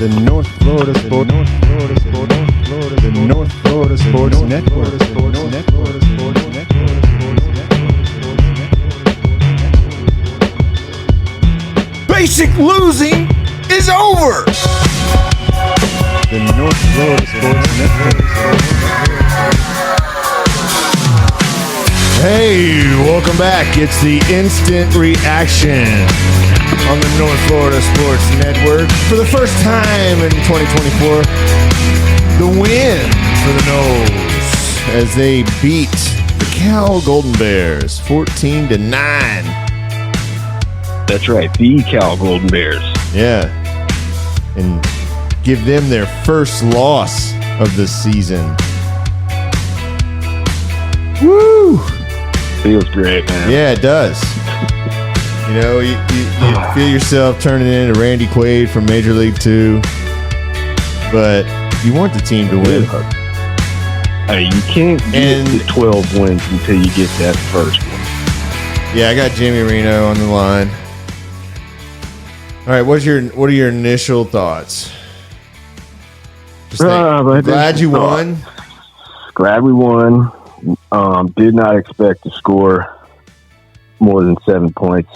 The North Florida Sports Network. Basic losing is over. The North Florida Sports Network. Hey, welcome back. It's the instant reaction on the North Florida Sports Network. For the first time in 2024, the win for the Noles as they beat the Cal Golden Bears 14-9. That's right, the Cal Golden Bears. Yeah. And give them their first loss of the season. Woo! Feels great, man. Yeah, it does. You know, you feel yourself turning into Randy Quaid from Major League 2, but you want the team to win. Hey, you can't get to 12 wins until you get that first one. Yeah, I got Jimmy Reno on the line. All right, what are your initial thoughts? Glad you won. Glad we won. Did not expect to score more than 7 points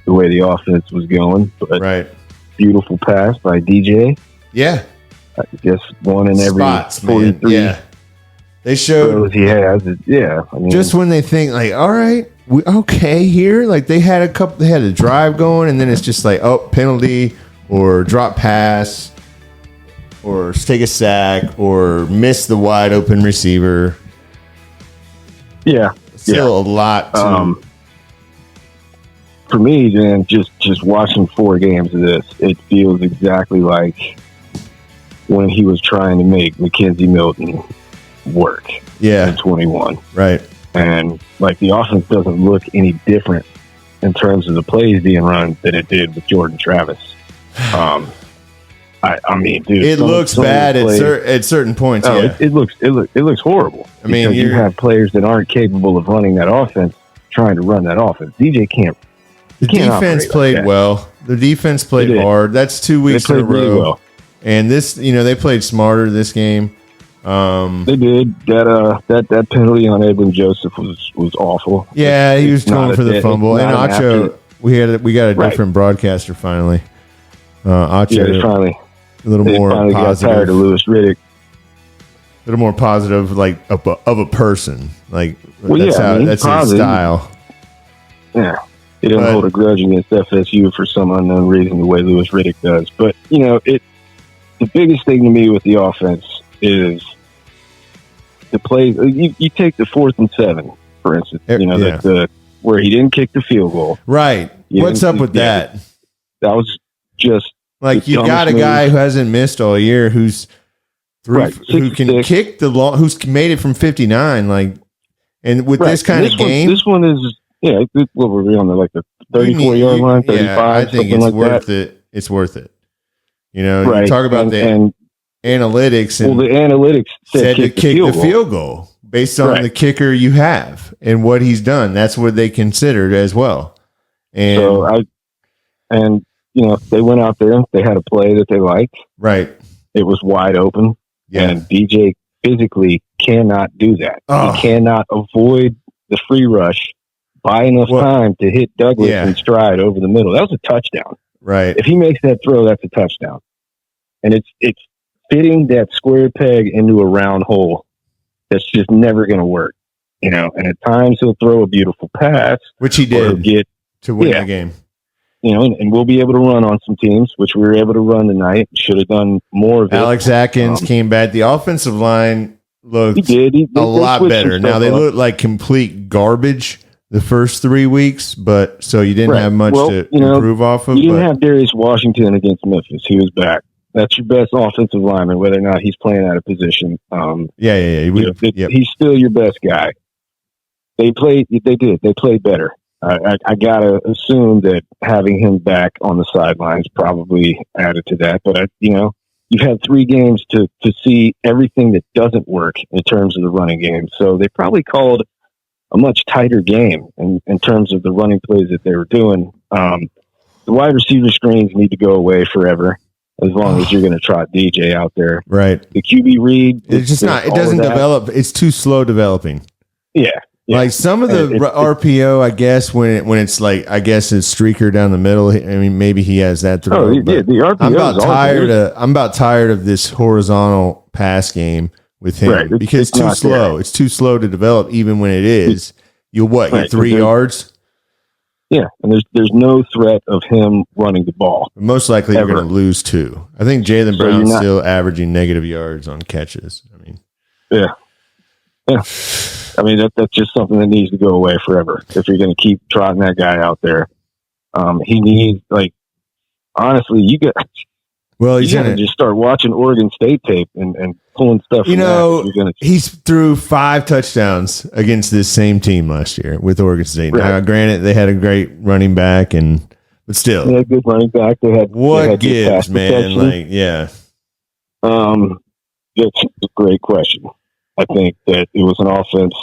the way the offense was going. But right. Beautiful pass by DJ. Yeah. I guess one in every spots, 43. Man. Yeah. They showed he has it. Yeah. I mean, just when they think like, all right, we okay here. Like they had a drive going, and then it's just like, oh, penalty or drop pass or take a sack or miss the wide open receiver. Yeah. Still a lot to for me, then just watching 4 games of this, it feels exactly like when he was trying to make McKenzie Milton work. Yeah. In 21. Right. And like the offense doesn't look any different in terms of the plays being run than it did with Jordan Travis. I mean, dude, it looks bad at certain points. Oh, yeah. it looks horrible. I mean, you have players that aren't capable of running that offense, trying to run that offense. DJ can't. The defense played well. The defense played hard. That's 2 weeks in a row. Really well. And this, they played smarter this game. They did. That penalty on Edwin Joseph was awful. Yeah, he was going for the fumble. And Acho, we got a different broadcaster finally. Acho, finally. A little more positive. Got tired of Lewis Riddick. A little more positive, like of a person. Like that's his style. Yeah, he doesn't hold a grudge against FSU for some unknown reason, the way Lewis Riddick does. But the biggest thing to me with the offense is the play. You take the 4th and 7, for instance. Where he didn't kick the field goal. Right. What's up with that? That was just. Like you got a guy who hasn't missed all year, who can kick the long, who's made it from 59. Like, and with this kind of game, this one is what were we on the 34-yard line, 35? I think it's worth it. It's worth it. You talk about the analytics. And the analytics said to kick the field goal based on the kicker you have and what he's done. That's what they considered as well. And they went out there. They had a play that they liked. Right. It was wide open. Yeah. And DJ physically cannot do that. Oh. He cannot avoid the free rush by enough time to hit Douglas in stride over the middle. That was a touchdown. Right. If he makes that throw, that's a touchdown. And it's fitting that square peg into a round hole that's just never going to work. And at times he'll throw a beautiful pass. Which he did to win the game. And we'll be able to run on some teams, which we were able to run tonight. Should have done more of it. Alex Atkins came back. The offensive line looked a lot better. Now, they looked like complete garbage the first 3 weeks, but so you didn't have much to improve off of. You didn't have Darius Washington against Memphis. He was back. That's your best offensive lineman, whether or not he's playing out of position. He's still your best guy. They did. They played better. I gotta assume that having him back on the sidelines probably added to that. But you've had 3 games to see everything that doesn't work in terms of the running game. So they probably called a much tighter game in terms of the running plays that they were doing. The wide receiver screens need to go away forever. as long as you're going to trot DJ out there. Right. The QB read, it's just not. It doesn't develop. It's too slow developing. Yeah. Like some of the RPO, I guess when it's like, I guess it's streaker down the middle. I mean, maybe he has that throw. The RPO. I'm about tired of this horizontal pass game with him, right. Because it's too slow. There. It's too slow to develop. Even when it is, you'll get 3 yards. Yeah, and there's no threat of him running the ball. Most likely, you're going to lose 2. I think Jaylen Brown's still averaging negative yards on catches. I mean, yeah. I mean, that's just something that needs to go away forever. If you're going to keep trotting that guy out there, he needs, like, honestly, you got to just start watching Oregon State tape and pulling stuff. He's threw 5 touchdowns against this same team last year with Oregon State. Right. Now, granted, they had a great running back, but still, they had good running back. They had gives, man? Protection. Like, yeah. That's a great question. I think that it was an offense,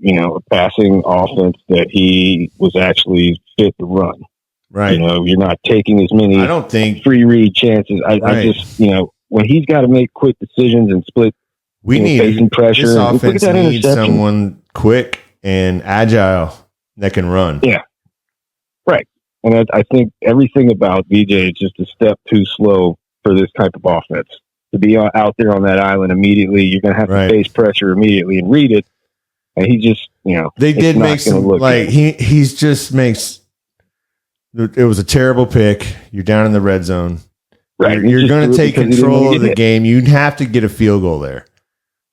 a passing offense that he was actually fit to run. Right. You're not taking as many I don't think free read chances. I just, when he's got to make quick decisions and split, facing pressure. This offense needs someone quick and agile that can run. Yeah. Right. And I think everything about DJ is just a step too slow for this type of offense. To be out there on that island immediately, you're going to have to face pressure immediately and read it. And he just, they did make some, like, he's just makes, it was a terrible pick. You're down in the red zone. Right. You're going to take control of the game. You'd have to get a field goal there.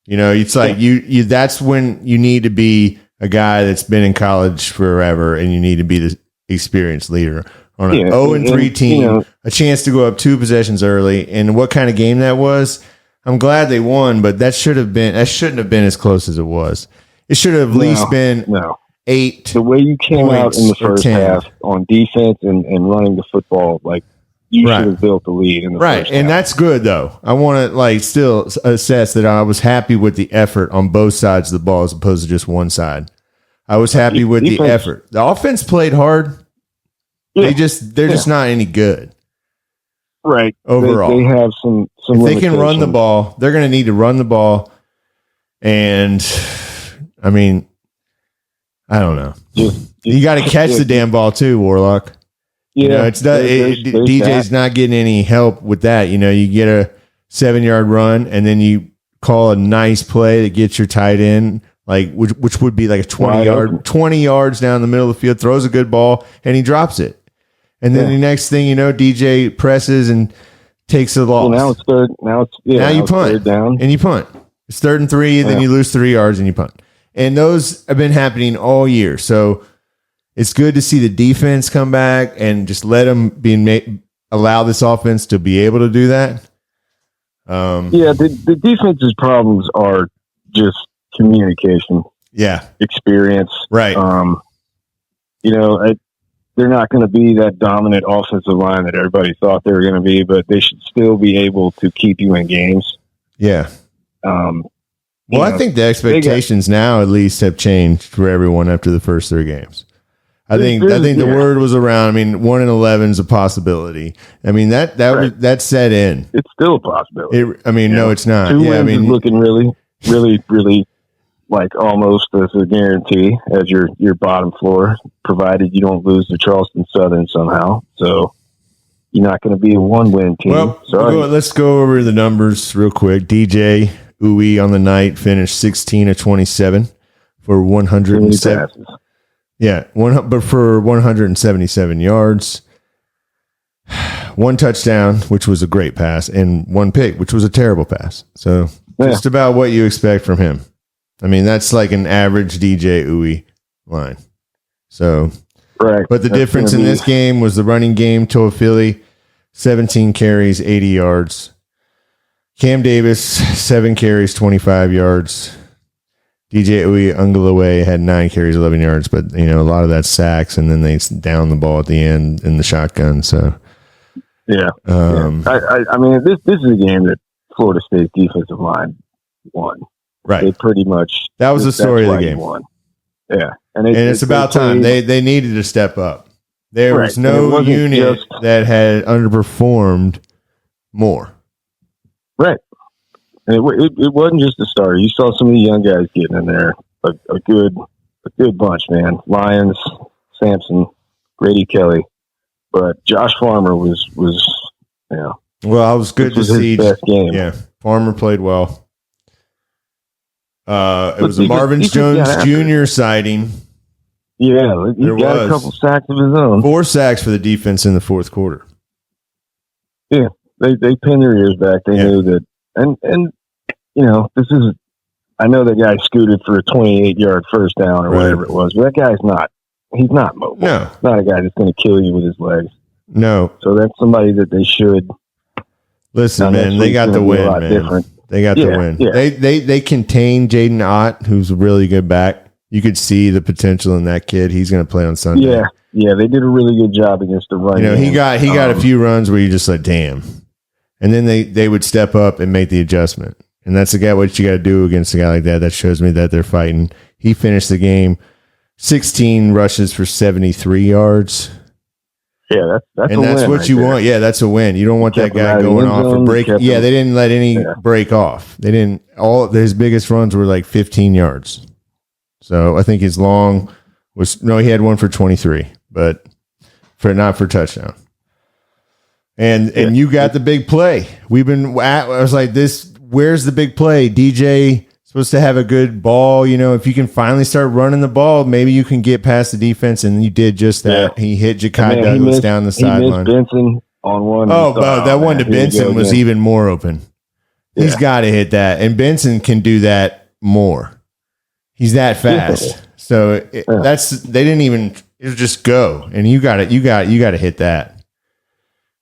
It's like you that's when you need to be a guy that's been in college forever, and you need to be the experienced leader on an 0-3 team, a chance to go up 2 possessions early. And what kind of game that was? I'm glad they won, but that shouldn't have been as close as it was. It should have at least been 8. The way you came out in the first half on defense and running the football, like, you should have built the lead in the first half. And that's good, though. I want to still assess that I was happy with the effort on both sides of the ball as opposed to just one side. I was happy with the effort. The offense played hard. Yeah. They're just not any good. Right. Overall. They have some if they can run the ball, they're going to need to run the ball. And, I mean, I don't know. You got to catch the damn ball too, Warlock. Yeah, DJ's not getting any help with that. You get a 7-yard run, and then you call a nice play that gets your tight end, like which would be like a 20 yards down the middle of the field, throws a good ball, and he drops it. And then the next thing DJ presses and takes the loss. Well, now it's third. Now you punt down, and you punt. It's 3rd and 3, and then you lose 3 yards and you punt. And those have been happening all year. So it's good to see the defense come back and just let them allow this offense to be able to do that. The defense's problems are just communication. Yeah. Experience. Right. They're not going to be that dominant offensive line that everybody thought they were going to be, but they should still be able to keep you in games. Yeah. I think the expectations now at least have changed for everyone after the first 3 games. I think the word was around. I mean, 1-11 is a possibility. I mean that set in. It's still a possibility. No, it's not. 2 wins is looking really, really, really like almost as a guarantee as your bottom floor, provided you don't lose to Charleston Southern somehow. So you're not going to be a 1-win team. Well, let's go over the numbers real quick. DJ Uwe on the night finished 16 of 27 for 107. Yeah, for 177 yards, 1 touchdown, which was a great pass, and 1 pick, which was a terrible pass. So just about what you expect from him. I mean, that's like an average DJ Uwe line. So, right. But the difference in this game was the running game. Toa Philly, 17 carries, 80 yards. Cam Davis, 7 carries, 25 yards. DJ Uiagalelei had 9 carries, 11 yards, but a lot of that's sacks, and then they down the ball at the end in the shotgun. So, I mean, this is a game that Florida State's defensive line won. Right, they pretty much that was the story of the game. Won. Yeah, and it's about time they needed to step up. There was no unit that had underperformed more. Right. And it wasn't just the starter. You saw some of the young guys getting in there. A good bunch, man. Lyons, Sampson, Grady Kelly. But Josh Farmer was Well, I was good to see. His best game. Yeah, Farmer played well. It was a Marvin Jones Jr. sighting. Yeah, he got a couple sacks of his own. 4 sacks for the defense in the fourth quarter. Yeah, they pinned their ears back. They knew that, and this is. I know that guy scooted for a 28-yard first down or whatever it was, but that guy's not. He's not mobile. No, he's not a guy that's going to kill you with his legs. No. So that's somebody that they should. Listen, man, they got the win, man. Different. They got the win. Yeah. They contained Jaden Ott, who's a really good back. You could see the potential in that kid. He's going to play on Sunday. Yeah, they did a really good job against the run. He got a few runs where you just like, damn, and then they would step up and make the adjustment. And that's what you got to do against a guy like that. That shows me that they're fighting. He finished the game 16 rushes for 73 yards. Yeah, that's and that's what you want. Yeah, that's a win. You don't want that guy going off or break. Yeah, they didn't let any break off. They didn't. All his biggest runs were like 15 yards. So I think his long he had one for 23, but not for touchdown. And you got the big play. I was like, where's the big play? DJ supposed to have a good ball. If you can finally start running the ball, maybe you can get past the defense. And you did just that. Yeah. He hit Ja'Kai Douglas down the sideline. Benson on one. That one to Benson was even more open. Yeah. He's got to hit that. And Benson can do that more. He's that fast. So they didn't even, it was just go. And you got to hit that.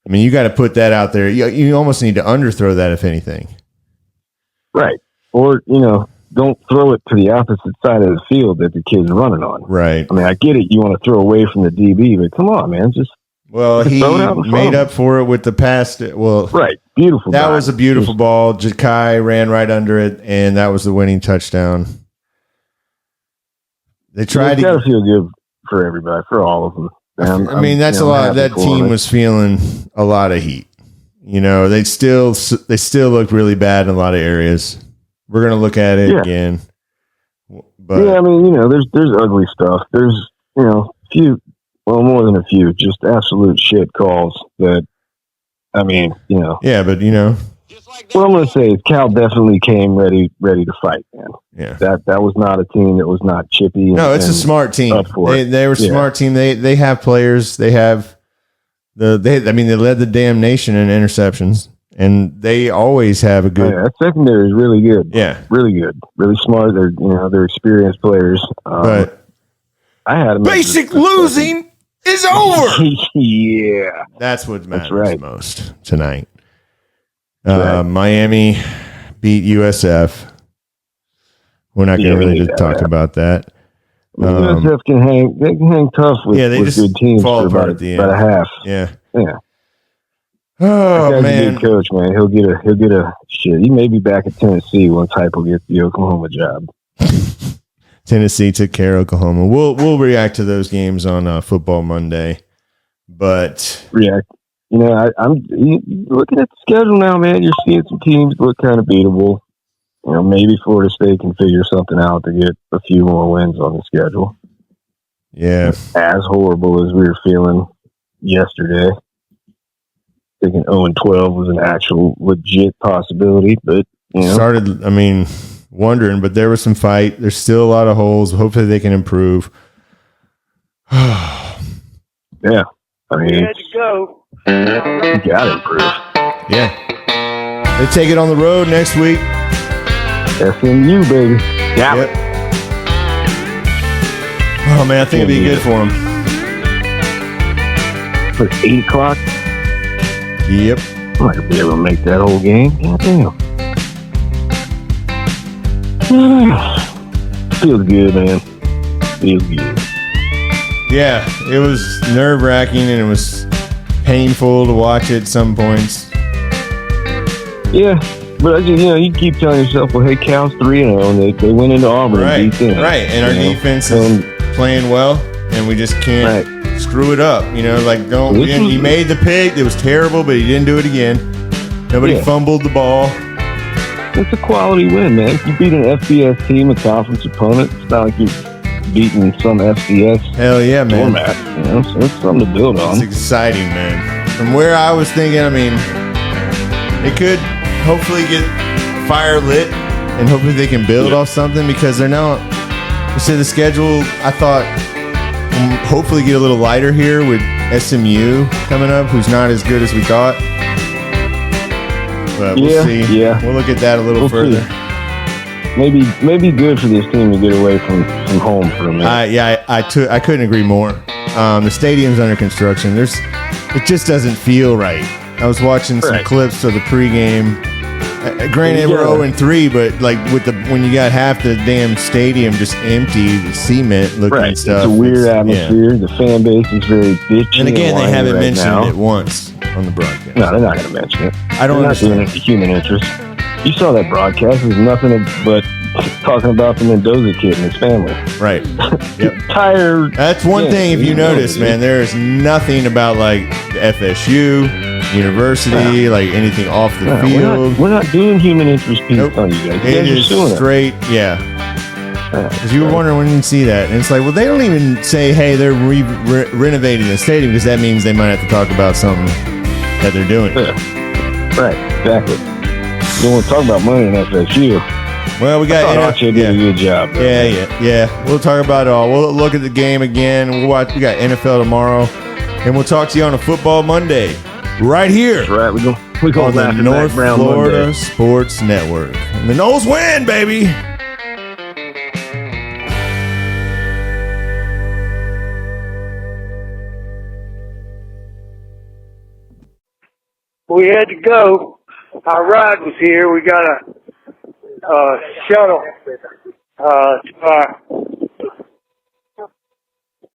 I mean, you got to put that out there. You almost need to underthrow that, if anything. Right. Or, don't throw it to the opposite side of the field that the kid's running on. Right. I mean, I get it. You want to throw away from the DB, but come on, man. He made up for it with the pass. Well, right. Beautiful. That was a beautiful ball. Ja'Kai ran right under it, and that was the winning touchdown. They tried to feel good for everybody, for all of them. That's a lot. That team was feeling a lot of heat. They still looked really bad in a lot of areas. We're gonna look at it again. But there's ugly stuff. There's more than a few, just absolute shit calls. That Yeah, but what I'm gonna say is Cal definitely came ready to fight, man. Yeah, that was not a team that was not chippy. No, it's a smart team. They were a smart team. They have players. They have they led the damn nation in interceptions, and they always have a good. That secondary is really good. Yeah, really good, really smart. They're experienced players. But I had basic losing is over. Yeah, that's what matters most tonight. Miami beat USF. We're not going to really talk about that. USF can hang tough with good teams for about a half. Yeah. Oh man, a good coach, man. He'll get a shit. He may be back at Tennessee once Heupel gets the Oklahoma job. Tennessee took care of Oklahoma. We'll react to those games on Football Monday, but react. I'm looking at the schedule now, man. You're seeing some teams look kind of beatable. Maybe Florida State can figure something out to get a few more wins on the schedule. Yeah. As horrible as we were feeling yesterday. Thinking 0-12 was an actual legit possibility, but started, wondering, but there was some fight. There's still a lot of holes. Hopefully they can improve. Yeah. You had to go. You gotta improve. Yeah. They take it on the road next week. SMU, baby. Yeah. Yep. Oh, man, I think it'd be good for them. For 8 o'clock? Yep. I'm not going to be able to make that whole game. Damn. Feels good, man. Feels good. Yeah, it was nerve-wracking, and it was painful to watch at some points. Yeah. But you keep telling yourself, well, hey, Cal's 3-0, and they went into Auburn and beat them. Right, and our defense is playing well, and we just can't screw it up. You made the pick. It was terrible, but he didn't do it again. Nobody fumbled the ball. It's a quality win, man. You beat an FBS team, a conference opponent. It's not like you're beating some FCS. Hell yeah, man. Format, so it's something to build on. It's exciting, man. From where I was thinking, I mean, they could hopefully get fire lit and hopefully they can build off something because they're now, the schedule, I thought, hopefully get a little lighter here with SMU coming up, who's not as good as we thought. But we'll see. Yeah. We'll look at that a little further. See. Maybe good for this team to get away from home for a minute. I couldn't agree more. The stadium's under construction. It just doesn't feel right. I was watching some clips of the pregame. Granted, we're 0-3, but like when you got half the damn stadium just empty, the cement looking stuff. It's a weird atmosphere. The fan base is very bitchy. And again, they haven't mentioned it once on the broadcast. No, they're not going to mention it. I don't understand. They're not doing it for human interest. You saw that broadcast. There's nothing but talking about the Mendoza kid and his family. Right. Yep. Tired. That's one thing. If you notice, man, there is nothing about like the FSU. University, like anything off the field. We're not doing human interest pieces on you guys. It is straight, Because you were wondering when you see that. And it's like, well, they don't even say, hey, they're renovating the stadium because that means they might have to talk about something that they're doing. Right, exactly. You don't want to talk about money in FSU. Well, we got Archie did a good job. Yeah. We'll talk about it all. We'll look at the game again. We got NFL tomorrow. And we'll talk to you on a Football Monday. Right here. That's right. We go on the North Florida Monday. Sports Network. And the Noles win, baby. We had to go. Our ride was here. We got a shuttle to our